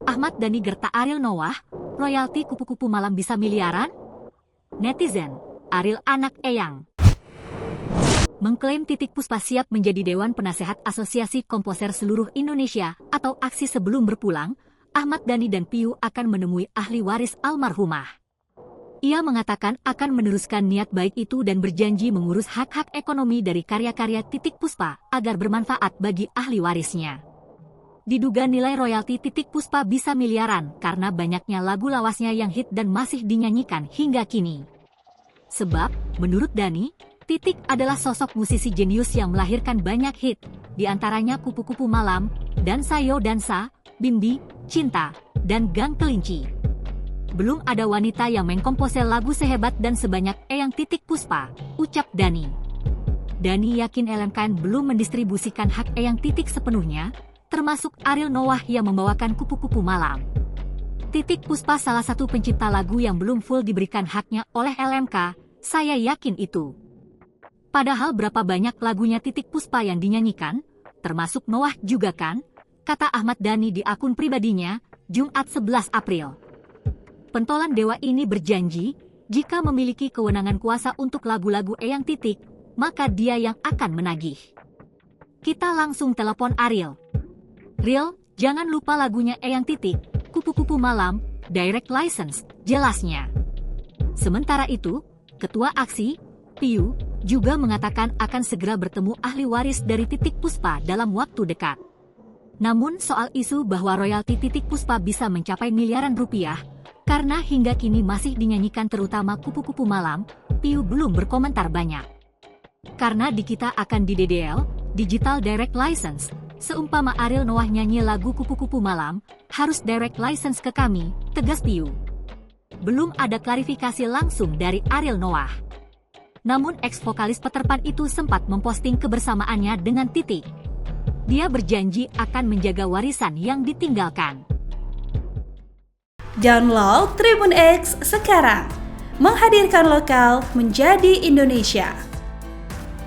Ahmad Dhani gerta Ariel Noah, royalti kupu-kupu malam bisa miliaran? Netizen, Ariel anak eyang. Mengklaim Titiek Puspa siap menjadi Dewan Penasehat Asosiasi Komposer Seluruh Indonesia atau aksi sebelum berpulang, Ahmad Dhani dan Piyu akan menemui ahli waris almarhumah. Ia mengatakan akan meneruskan niat baik itu dan berjanji mengurus hak-hak ekonomi dari karya-karya Titiek Puspa agar bermanfaat bagi ahli warisnya. Diduga nilai royalti Titiek Puspa bisa miliaran karena banyaknya lagu lawasnya yang hit dan masih dinyanyikan hingga kini. Sebab, menurut Dhani, Titiek adalah sosok musisi jenius yang melahirkan banyak hit, diantaranya Kupu-Kupu Malam, Dansa Yo Dansa, Bimbi, Cinta, dan Gang Kelinci. Belum ada wanita yang mengkomposel lagu sehebat dan sebanyak eyang Titiek Puspa, ucap Dhani. Dhani yakin LMKN belum mendistribusikan hak eyang Titiek sepenuhnya, termasuk Ariel Noah yang membawakan Kupu-Kupu Malam. Titiek Puspa salah satu pencipta lagu yang belum full diberikan haknya oleh LMK, saya yakin itu. Padahal berapa banyak lagunya Titiek Puspa yang dinyanyikan, termasuk Noah juga kan, kata Ahmad Dhani di akun pribadinya, Jumat 11 April. Pentolan dewa ini berjanji, jika memiliki kewenangan kuasa untuk lagu-lagu eyang Titiek, maka dia yang akan menagih. Kita langsung telepon Ariel. Riel, jangan lupa lagunya eyang Titiek, Kupu-Kupu Malam, direct license, jelasnya. Sementara itu, Ketua Aksi, Piyu, juga mengatakan akan segera bertemu ahli waris dari Titiek Puspa dalam waktu dekat. Namun soal isu bahwa royalti Titiek Puspa bisa mencapai miliaran rupiah, karena hingga kini masih dinyanyikan terutama Kupu-Kupu Malam, Piyu belum berkomentar banyak. Karena di kita akan di DDL, Digital Direct License, seumpama Ariel Noah nyanyi lagu Kupu-Kupu Malam, harus direct license ke kami, tegas Piyu. Belum ada klarifikasi langsung dari Ariel Noah. Namun ex-vokalis Peter Pan itu sempat memposting kebersamaannya dengan Titiek. Dia berjanji akan menjaga warisan yang ditinggalkan. Download Tribun X sekarang, menghadirkan lokal menjadi Indonesia.